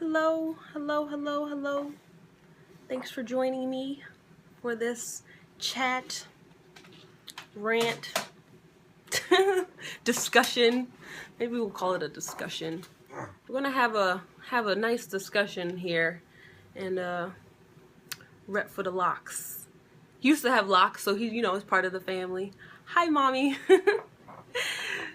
Hello, hello, hello, hello. Thanks for joining me for this chat, rant, discussion. Maybe we'll call it a discussion. We're gonna have a nice discussion here, and rep for the Locs. He used to have Locs, so he, is part of the family. Hi, mommy.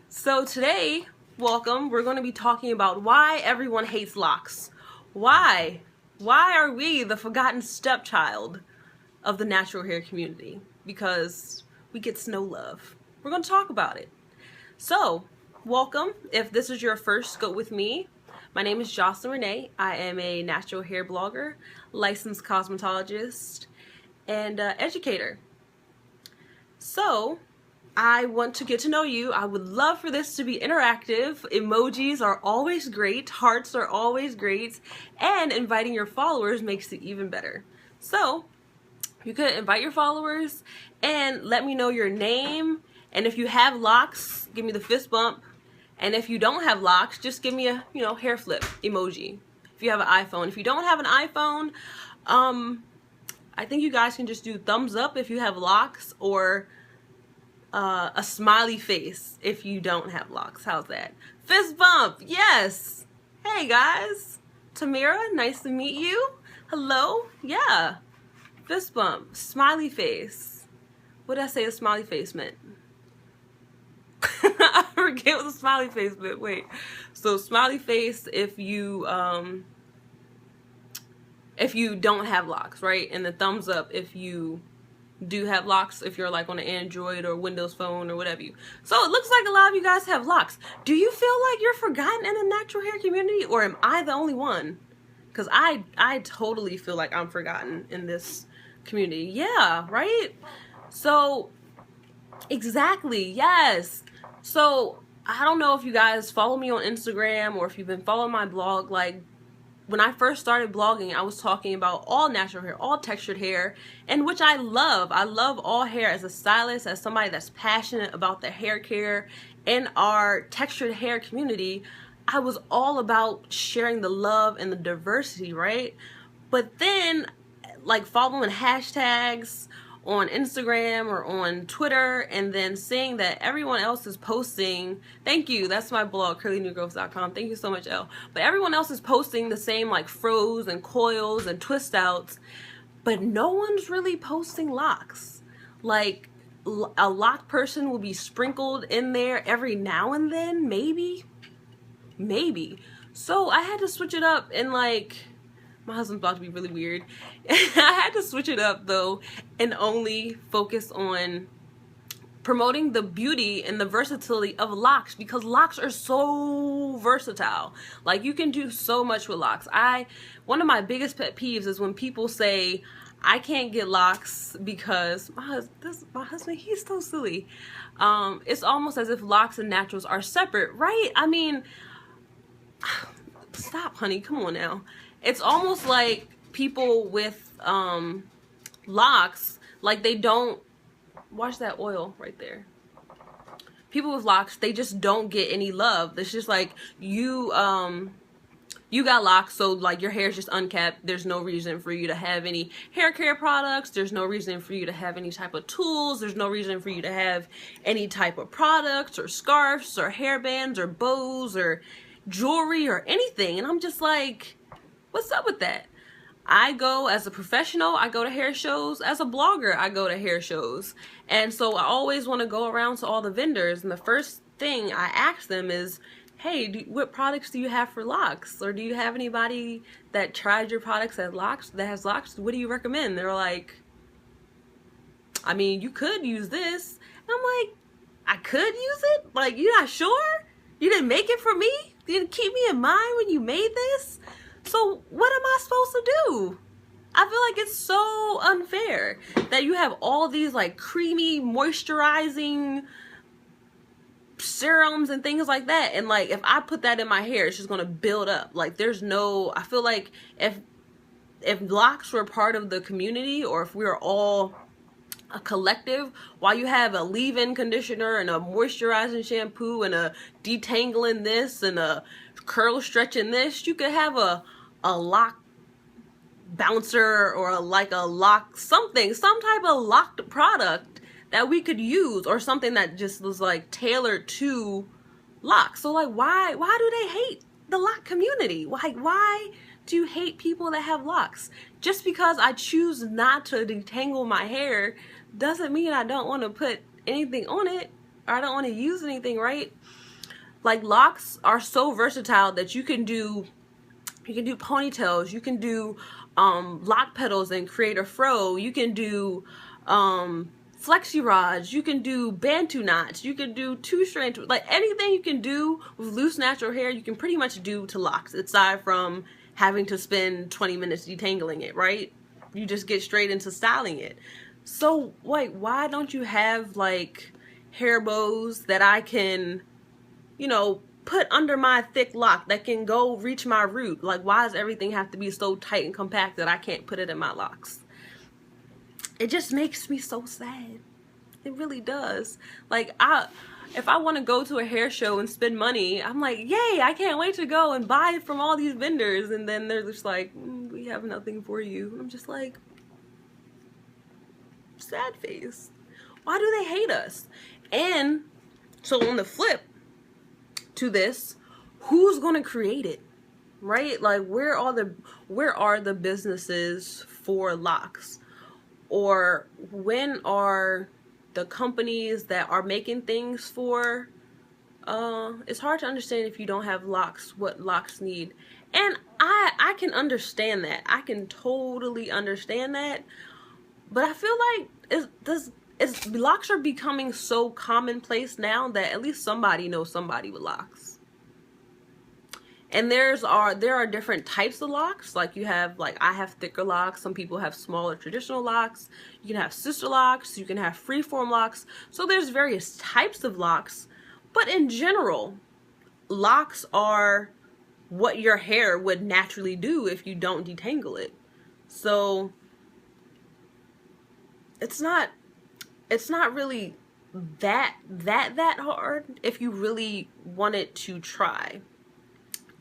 So today, welcome. We're going to be talking about why everyone hates Locs. Why? Why are we the forgotten stepchild of the natural hair community? Because we get no love. We're going to talk about it. So, welcome. If this is your first scope with me, my name is Jocelyn Renee. I am a natural hair blogger, licensed cosmetologist, and educator. So, I want to get to know you. I would love for this to be interactive. Emojis are always great. Hearts are always great. And inviting your followers makes it even better. So, you could invite your followers and let me know your name. And if you have Locs, give me the fist bump. And if you don't have Locs, just give me a, hair flip emoji. If you have an iPhone. If you don't have an iPhone, I think you guys can just do thumbs up if you have Locs, or a smiley face if you don't have Locs. How's that? Fist bump. Yes. Hey guys. Tamira, nice to meet you. Hello. Yeah. Fist bump. Smiley face. What did I say a smiley face meant? I forget what the smiley face meant. Wait. So smiley face if you don't have Locs, right? And the thumbs up if you do have Locs, if you're like on an Android or Windows phone or whatever you. So it looks like a lot of you guys have Locs. Do you feel like you're forgotten in the natural hair community, or am I the only one? Because I totally feel like I'm forgotten in this community. Yeah, right? So exactly, yes. So I don't know if you guys follow me on Instagram or if you've been following my blog. Like, when I first started blogging, I was talking about all natural hair, all textured hair, and which I love. I love all hair as a stylist, as somebody that's passionate about the hair care in our textured hair community. I was all about sharing the love and the diversity, right? But then, like, following hashtags on Instagram or on Twitter, and then seeing that everyone else is posting, thank you, that's my blog, curlynewgrowth.com, thank you so much, Elle. But everyone else is posting the same like froze and coils and twist outs, but no one's really posting Locs. Like, a lock person will be sprinkled in there every now and then, maybe. So I had to switch it up, and like, my husband's about to be really weird. I had to switch it up though and only focus on promoting the beauty and the versatility of Locs, because Locs are so versatile. Like, you can do so much with Locs. One of my biggest pet peeves is when people say, I can't get Locs because my husband, he's so silly. It's almost as if Locs and naturals are separate, right? I mean, stop, honey, come on now. It's almost like people with Locs, like, they don't watch that oil right there. People with Locs, they just don't get any love. It's just like, you got Locs, so like your hair's just unkept. There's no reason for you to have any hair care products. There's no reason for you to have any type of tools. There's no reason for you to have any type of products or scarves or hairbands or bows or jewelry or anything. And I'm just like, what's up with that? I go as a professional, I go to hair shows. As a blogger, I go to hair shows. And so I always want to go around to all the vendors, and the first thing I ask them is, hey, what products do you have for Locs? Or do you have anybody that tried your products that has Locs? What do you recommend? They're like, I mean, you could use this. And I'm like, I could use it? Like, you're not sure? You didn't make it for me? You didn't keep me in mind when you made this? So what am I supposed to do? I feel like it's so unfair that you have all these like creamy moisturizing serums and things like that, and like, if I put that in my hair, it's just gonna build up. Like, there's no, I feel like if Locs were part of the community, or if we were all a collective, while you have a leave-in conditioner and a moisturizing shampoo and a detangling this and a curl stretching this, you could have a a lock bouncer or like a lock something, some type of locked product that we could use, or something that just was like tailored to locks. So like why do they hate the lock community? Why do you hate people that have locks? Just because I choose not to detangle my hair doesn't mean I don't want to put anything on it, or I don't want to use anything, right? Like, locks are so versatile that you can do ponytails, you can do lock pedals and create a fro, you can do flexi rods, you can do bantu knots, you can do two-strand, like anything you can do with loose natural hair, you can pretty much do to locks, aside from having to spend 20 minutes detangling it, right? You just get straight into styling it. So like, why don't you have like hair bows that I can, you know, put under my thick lock that can go reach my root? Like, why does everything have to be so tight and compact that I can't put it in my locks? It just makes me so sad. It really does. Like, if I want to go to a hair show and spend money, I'm like, yay, I can't wait to go and buy it from all these vendors. And then they're just like, we have nothing for you. I'm just like, sad face. Why do they hate us? And so on the flip to this, who's going to create it, right? Like, where are the businesses for locks? Or when are the companies that are making things for, it's hard to understand if you don't have locks, what locks need. And I can understand that. I can totally understand that. But I feel like locks are becoming so commonplace now that at least somebody knows somebody with locks. And there are different types of locks. Like, you have, like, I have thicker locks. Some people have smaller traditional locks. You can have sister locks. You can have freeform locks. So there's various types of locks. But in general, locks are what your hair would naturally do if you don't detangle it. So it's not really that hard if you really wanted to try.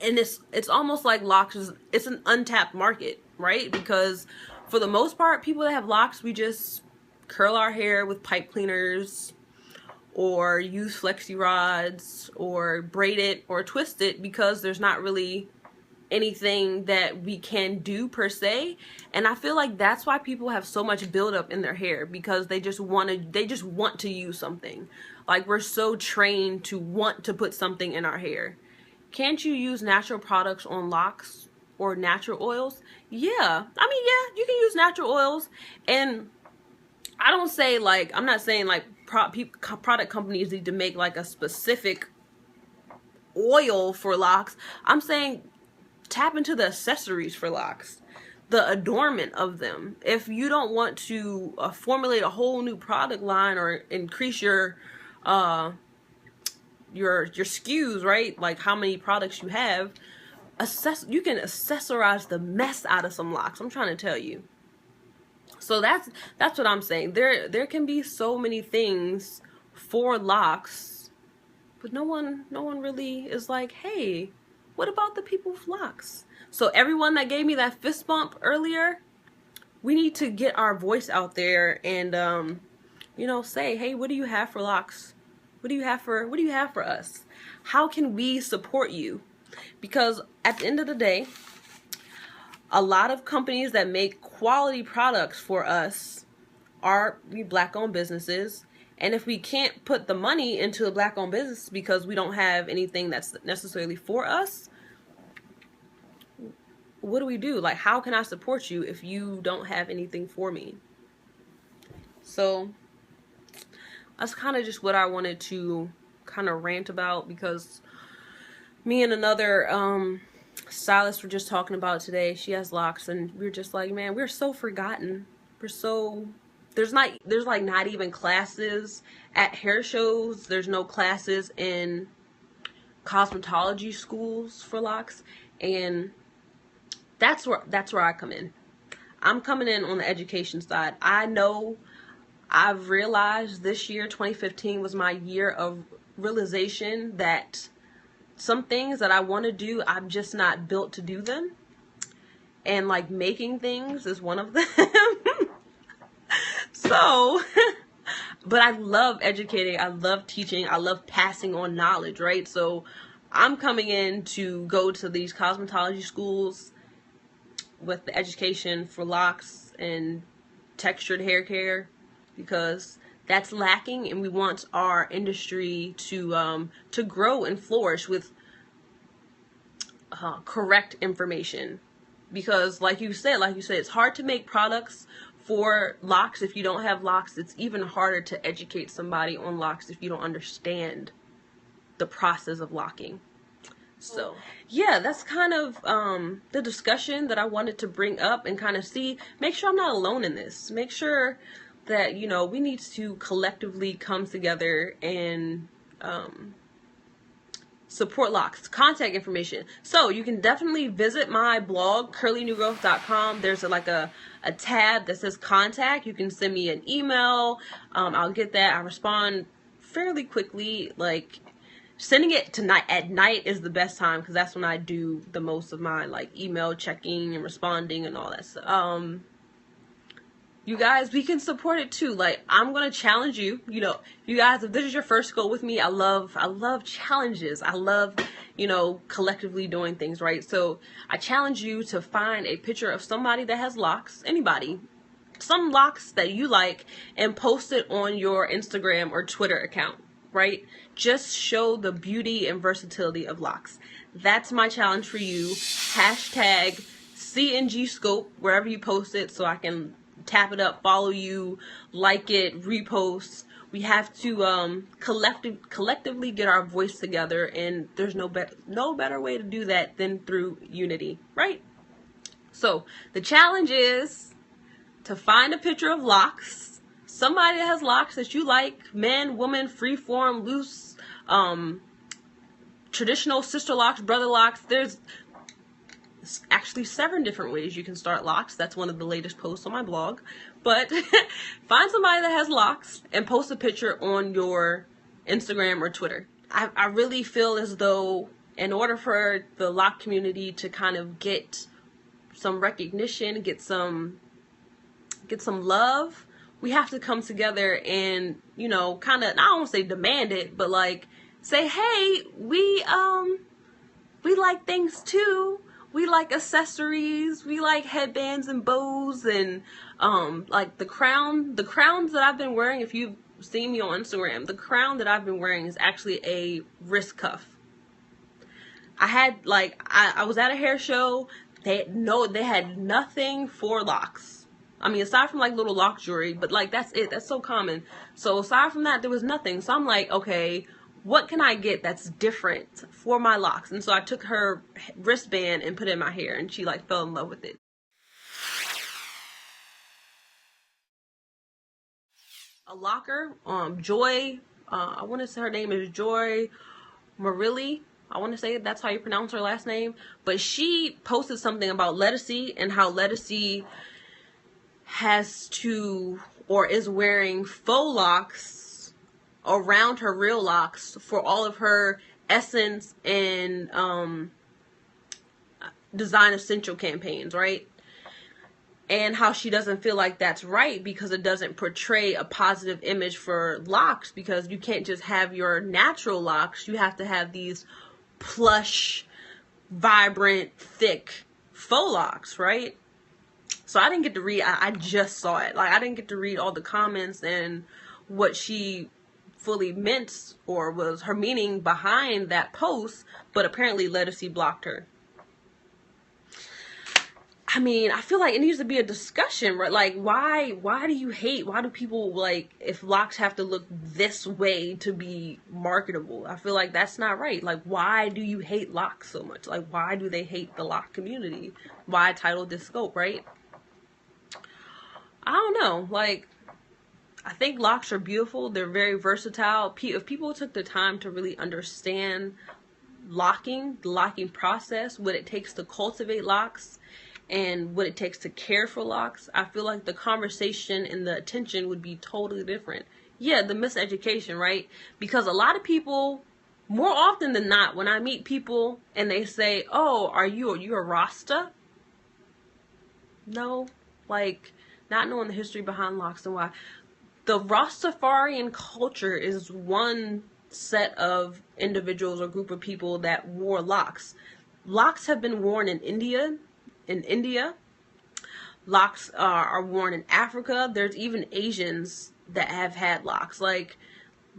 And it's almost like locks it's an untapped market, right? Because for the most part, people that have locks, we just curl our hair with pipe cleaners, or use flexi rods, or braid it or twist it, because there's not really anything that we can do per se. And I feel like that's why people have so much buildup in their hair, because they just want to use something. Like, we're so trained to want to put something in our hair. Can't you use natural products on locks, or natural oils? Yeah, I mean, yeah, you can use natural oils. And I don't say, like, I'm not saying like product companies need to make like a specific oil for locks. I'm saying tap into the accessories for locks, the adornment of them. If you don't want to formulate a whole new product line or increase your SKUs, right? Like how many products you have, you can accessorize the mess out of some locks. I'm trying to tell you. So that's what I'm saying. There can be so many things for locks, but no one really is like, hey, what about the people with locks? So everyone that gave me that fist bump earlier, we need to get our voice out there and you know, say, hey, what do you have for locks? What do you have for us? How can we support you? Because at the end of the day, a lot of companies that make quality products for us are Black-owned businesses. And if we can't put the money into a Black-owned business because we don't have anything that's necessarily for us, what do we do? Like, how can I support you if you don't have anything for me? So that's kind of just what I wanted to kind of rant about, because me and another stylist were just talking about today. She has locks, and we're just like, man, we're so forgotten. There's like not even classes at hair shows. There's no classes in cosmetology schools for locks, and that's where I come in. I'm coming in on the education side. I know I've realized this year, 2015, was my year of realization that some things that I want to do, I'm just not built to do them. and like making things is one of them. So, but I love educating, I love teaching, I love passing on knowledge, right? So I'm coming in to go to these cosmetology schools with the education for locks and textured hair care, because that's lacking, and we want our industry to grow and flourish with correct information. Because like you said, it's hard to make products for locks if you don't have locks. It's even harder to educate somebody on locks if you don't understand the process of locking. So yeah, that's kind of the discussion that I wanted to bring up and kind of make sure I'm not alone in this. Make sure that, you know, we need to collectively come together and support locks. Contact information. So you can definitely visit my blog, curlynewgrowth.com. There's a tab that says contact. You can send me an email. I'll get that. I respond fairly quickly. Like, sending it tonight at night is the best time, because that's when I do the most of my like email checking and responding and all that stuff. You guys, we can support it too. Like, I'm gonna challenge you. You know, you guys, if this is your first go with me, I love challenges. I love, you know, collectively doing things, right? So I challenge you to find a picture of somebody that has locks, anybody, some locks that you like, and post it on your Instagram or Twitter account, right? Just show the beauty and versatility of locks. That's my challenge for you. Hashtag CNG Scope wherever you post it, so I can tap it up, follow you, like it, repost. We have to collectively get our voice together, and there's no better way to do that than through unity, right? So the challenge is to find a picture of locks, somebody that has locks that you like, men, woman, freeform, loose, traditional, sister locks, brother locks. There's actually 7 different ways you can start locks. That's one of the latest posts on my blog. But find somebody that has locks and post a picture on your Instagram or Twitter. I really feel as though in order for the lock community to kind of get some recognition, get some love, we have to come together and, you know, kind of, I don't want to say demand it, but like say, hey, we like things too. We like accessories. We like headbands and bows and like the crowns that I've been wearing. If you've seen me on Instagram, the crown that I've been wearing is actually a wrist cuff. I was at a hair show. They had nothing for locks. I mean, aside from like little lock jewelry, but like that's it. That's so common. So aside from that, there was nothing. So I'm like, okay, what can I get that's different for my locks? And so I took her wristband and put it in my hair, and she like fell in love with it. A locker, Joy, I want to say her name is Joy Marilli. I want to say that's how you pronounce her last name. But she posted something about Lettucey and how Lettucey has to, or is wearing faux locks around her real locks for all of her Essence and Design Essential campaigns, right? And how she doesn't feel like that's right because it doesn't portray a positive image for locks, because you can't just have your natural locks. You have to have these plush, vibrant, thick faux locks, right? So I didn't get to read, I just saw it. Like, I didn't get to read all the comments and what she fully meant or was her meaning behind that post, but apparently Lettucey blocked her. I mean, I feel like it needs to be a discussion, right? Like, why do you hate? Why do people, like, if locks have to look this way to be marketable? I feel like that's not right. Like, why do you hate locks so much? Like, why do they hate the lock community? Why title this scope, right? I don't know. Like, I think locks are beautiful. They're very versatile. If people took the time to really understand locking, the locking process, what it takes to cultivate locks, and what it takes to care for locks, I feel like the conversation and the attention would be totally different. Yeah, the miseducation, right? Because a lot of people, more often than not, when I meet people and they say, oh, are you a Rasta? No, like not knowing the history behind locks and why. The Rastafarian culture is one set of individuals or group of people that wore locks. Locks have been worn in India. In India, locks are worn in Africa. There's even Asians that have had locks. Like,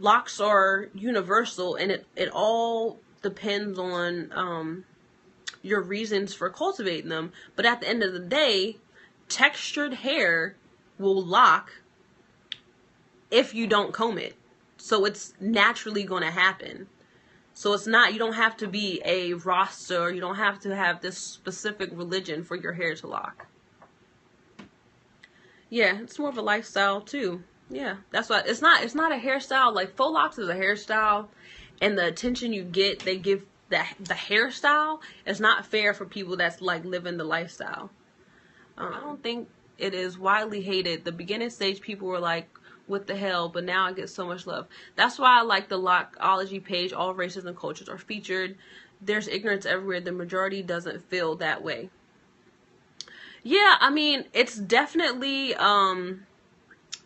locks are universal, and it all depends on your reasons for cultivating them. But at the end of the day, textured hair will lock if you don't comb it. So it's naturally going to happen. So it's not, you don't have to be a Rasta, or you don't have to have this specific religion for your hair to lock. Yeah, it's more of a lifestyle too. Yeah, that's why it's not a hairstyle. Like, faux locks is a hairstyle, and the attention you get, they give the hairstyle. It's not fair for people that's like living the lifestyle. I don't think it is widely hated. The beginning stage, people were like, what the hell, but now I get so much love. That's why I like the Lockology page. All races and cultures are featured. There's ignorance everywhere. The majority doesn't feel that way. Yeah, I mean, it's definitely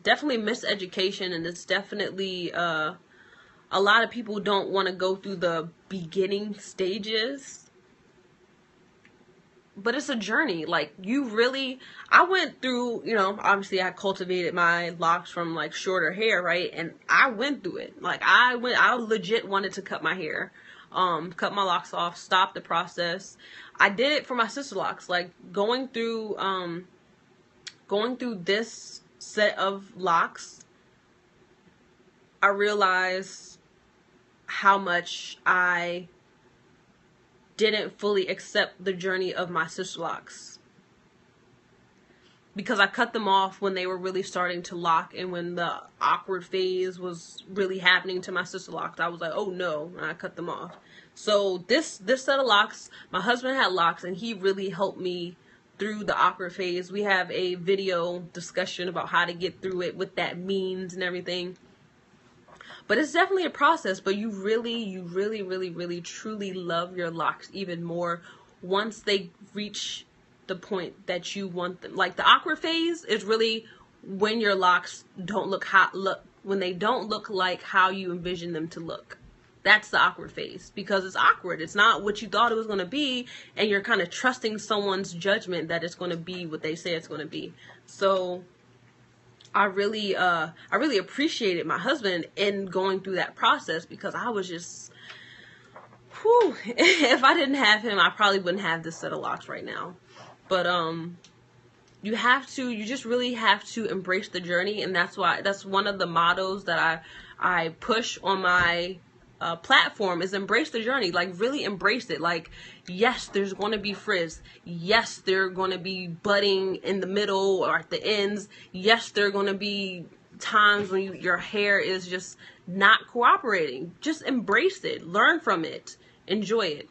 miseducation, and it's definitely a lot of people don't want to go through the beginning stages. But it's a journey. Like, I went through, obviously I cultivated my locks from like shorter hair, right? And I went through it. Like, I legit wanted to cut my hair, cut my locks off, stop the process. I did it for my sister locks. Like, going through this set of locks, I realized how much I didn't fully accept the journey of my sister locks, because I cut them off when they were really starting to lock, and when the awkward phase was really happening to my sister locks, I was like, oh no, and I cut them off. So this set of locks, my husband had locks, and he really helped me through the awkward phase. We have a video discussion about how to get through it, what that means and everything. But it's definitely a process, but you really truly love your locks even more once they reach the point that you want them. Like, the awkward phase is really when your locks don't when they don't look like how you envision them to look. That's the awkward phase, because it's awkward. It's not what you thought it was going to be, and you're kind of trusting someone's judgment that it's going to be what they say it's going to be. So I really appreciated my husband in going through that process, because I was just, whew, if I didn't have him, I probably wouldn't have this set of locks right now. But you just really have to embrace the journey, and that's one of the mottos that I push on my platform, is embrace the journey. Like, really embrace it. Like, yes, there's going to be frizz. Yes, they're going to be budding in the middle or at the ends. Yes, there are going to be times when your hair is just not cooperating. Just embrace it. Learn from it. Enjoy it.